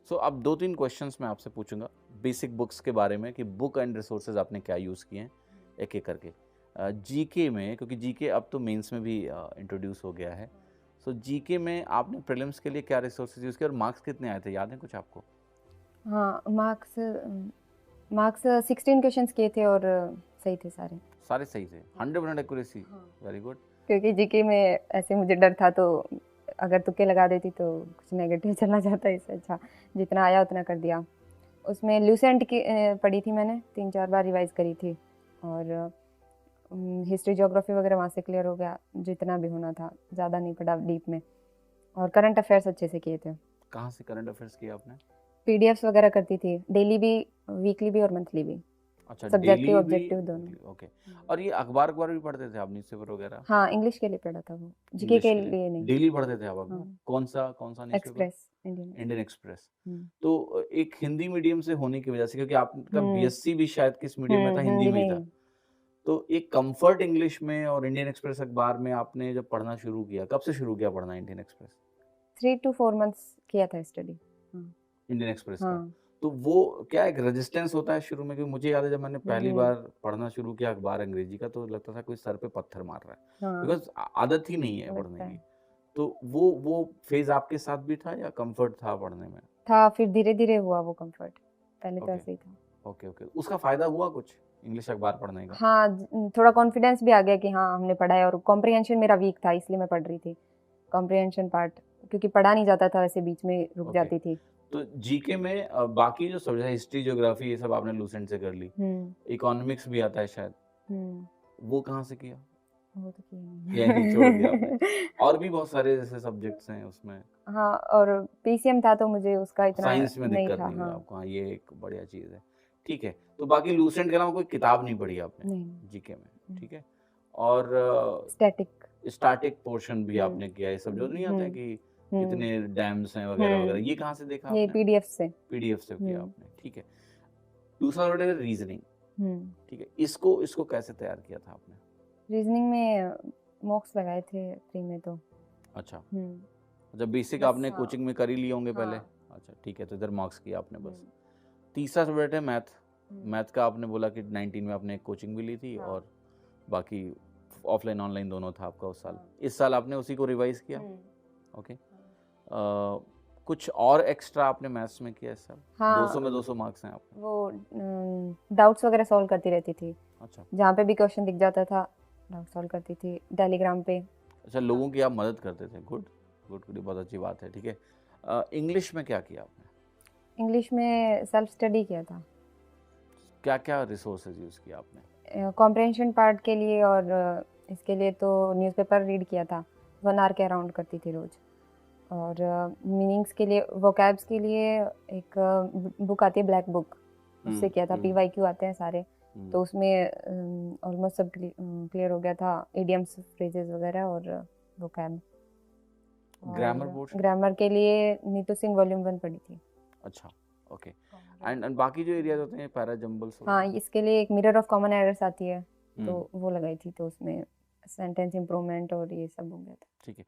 सो अब 2-3 क्वेश्चंस मैं आपसे पूछूंगा बेसिक बुक्स के बारे में कि बुक एंड रिसोर्सेज आपने क्या यूज़ किए हैं एक-एक करके। जीके में, क्योंकि जीके अब तो मेंस में भी इंट्रोड्यूस हो गया है। सो जीके में आपने प्रीलिम्स के लिए क्या रिसोर्सेज यूज़ किए और मार्क्स कितने आए थे, याद है कुछ आपको? हाँ, मार्क्स मार्क्स 16 क्वेश्चंस किए थे और सही थे सारे। सारे सही थे, 100% एक्यूरेसी, हाँ। Very good. क्योंकि जीके में ऐसे मुझे डर था, तो अगर तुक्के लगा देती तो कुछ नेगेटिव चला जाता, इससे अच्छा जितना आया उतना कर दिया। उसमें लूसेंट की पढ़ी थी मैंने, 3-4 बार रिवाइज करी थी, और हिस्ट्री ज्योग्राफी वगैरह वहाँ से क्लियर हो गया, जितना भी होना था, ज़्यादा नहीं पढ़ा डीप में। और करंट अफेयर्स अच्छे से किए थे। कहाँ से करंट अफेयर्स किया आपने? पीडीएफ्स वगैरह करती थी, डेली भी, वीकली भी और मंथली भी, अच्छा, सब्जेक्टिव डेली भी, ऑब्जेक्टिव दोनों। ओके। और ये अखबार भी पढ़ते थे आप, न्यूज़पेपर वगैरह? हाँ, इंग्लिश के लिए पढ़ा था वो, जीके इंग्लिश के के लिए लिए नहीं। डेली पढ़ते थे आप हाँ, अखबार? कौन सा newspaper? Express, Indian. Indian Express. हम्म तो एक हिंदी मीडियम से होने की वजह से, क्योंकि आपका हम्म बीएससी भी शायद किस मीडियम में था, हिंदी हिंदी में ही में था। ही। तो एक कंफर्ट इंग्लिश में और इंडियन एक्सप्रेस अखबार में आपने जब पढ़ना शुरू किया, कब से शुरू किया पढ़ना इंडियन एक्सप्रेस? 3 to 4 मंथ्स किया था स्टडी। हाँ इंडियन एक्सप्रेस का? हाँ। तो वो क्या एक रेजिस्टेंस होता है शुरू में? क्योंकि मुझे याद है जब मैंने पहली हम्म, बार पढ़ना शुरू किया अखबार अंग्रेजी का, तो लगता था कोई सर पे पत्थर मार रहा है, हाँ बिकॉज आदत ही नहीं है पढ़ने लगता की। है। तो वो फेज आपके साथ भी था या कंफर्ट था पढ़ने में? था, फिर धीरे धीरे हुआ वो कंफर्ट, पहले तो ओके, ऐसे ही था। Okay, okay. उसका फायदा हुआ कुछ इंग्लिश अखबार पढ़ने का? हाँ, थोड़ा कॉन्फिडेंस भी आ गया कि हाँ हमने पढ़ा है, और कॉम्प्रिहेंशन मेरा वीक था, इसलिए मैं पढ़ रही थी कॉम्प्रिहेंशन पार्ट, क्योंकि पढ़ा नहीं जाता था, वैसे बीच में रुक ओके। जाती थी। तो जीके में बाकी जो सब्जेक्ट, हिस्ट्री, ज्योग्राफी, ये सब आपने लूसेंट से कर ली। हम्म इकोनॉमिक्स भी आता है शायद, हम्म वो कहाँ से किया? वो तो किया यहीं छोड़ दिया आपने? नहीं। और भी बहुत सारे जैसे सब्जेक्ट्स हैं उसमें। हाँ, और पीसीएम था तो मुझे उसका इतना साइंस में नहीं दिक्कत था। नहीं हुई हाँ, आपको, हाँ, ये एक बढ़िया चीज़ है। ठीक है, तो बाकी लूसेंट के अलावा कोई किताब नहीं पढ़ी आपने जीके में, नहीं। ठीक है? और स्टैटिक। स्टैटिक पोर्शन भी हम्म आपने किया, ये सब जो नहीं आते हैं हम्म कि हम्म कितने डैम्स हैं वगैरह-वगैरह, हम्म ये कहाँ से देखा ये आपने? पीडीएफ से। पीडीएफ से किया हम्म आपने, ठीक है। दूसरा सब्जेक्ट है रीज़निंग, हम्म ठीक है। इसको इसको कैसे तैयार किया था आपने? रीजनिंग में मॉक्स लगाए थे प्री में तो। अच्छा, हम्म अच्छा, बेसिक बस आपने हाँ। कोचिंग में कर ही लिए होंगे पहले? हाँ। अच्छा, ठीक है, तो इधर मार्क्स किया आपने बस। हम्म तीसरा सब्जेक्ट है मैथ। हम्म मैथ का आपने बोला कि 19 में आपने एक कोचिंग भी ली थी हाँ और बाकी ऑफलाइन ऑनलाइन दोनों था आपका उस साल। हाँ इस साल आपने उसी को रिवाइज किया? हम्म ओके। कुछ और एक्स्ट्रा आपने मैथ्स में किया इस साल? हाँ 200 में 200 मार्क्स हैं आपके। वो डाउट्स वगैरह सॉल्व करती रहती थी, अच्छा, जहाँ पे भी क्वेश्चन दिख जाता था डाउट सॉल्व करती थी टेलीग्राम पे। अच्छा, लोगों की आप मदद करते थे, गुड, गुड, गुड, बहुत अच्छी बात है, ठीक है। इंग्लिश में क्या किया आपने? इंग्लिश में सेल्फ स्टडी किया था, क्या क्या रिसोर्सेज यूज़ किया आपने? कॉम्प्रहेंशन पार्ट के लिए, और इसके लिए तो न्यूज़पेपर रीड किया था, 1 आवर के अराउंड करती थी रोज। और मीनिंग्स के लिए, वोकैब्स के लिए एक बुक आती है ब्लैक बुक, उससे किया था। पीवाईक्यू आते हैं सारे, तो उसमें ऑलमोस्ट सब क्लियर हो गया था, इडियम्स, फ्रेजेस वगैरह और वोकैब। ग्रामर और पोर्शन? ग्रामर के लिए नीतू सिंह वॉल्यूम 1 पढ़ी थी। अच्छा, ओके। एंड बाकी जो एरियाज होते हैं पैरा जंबल्स हाँ, वगैरह? इसके लिए एक मिरर ऑफ कॉमन एरर्स आती है, हम्म, तो वो लगाई थी, तो उसमें सेंटेंस इम्प्रूवमेंट और ये सब हो गया था। ठीक है।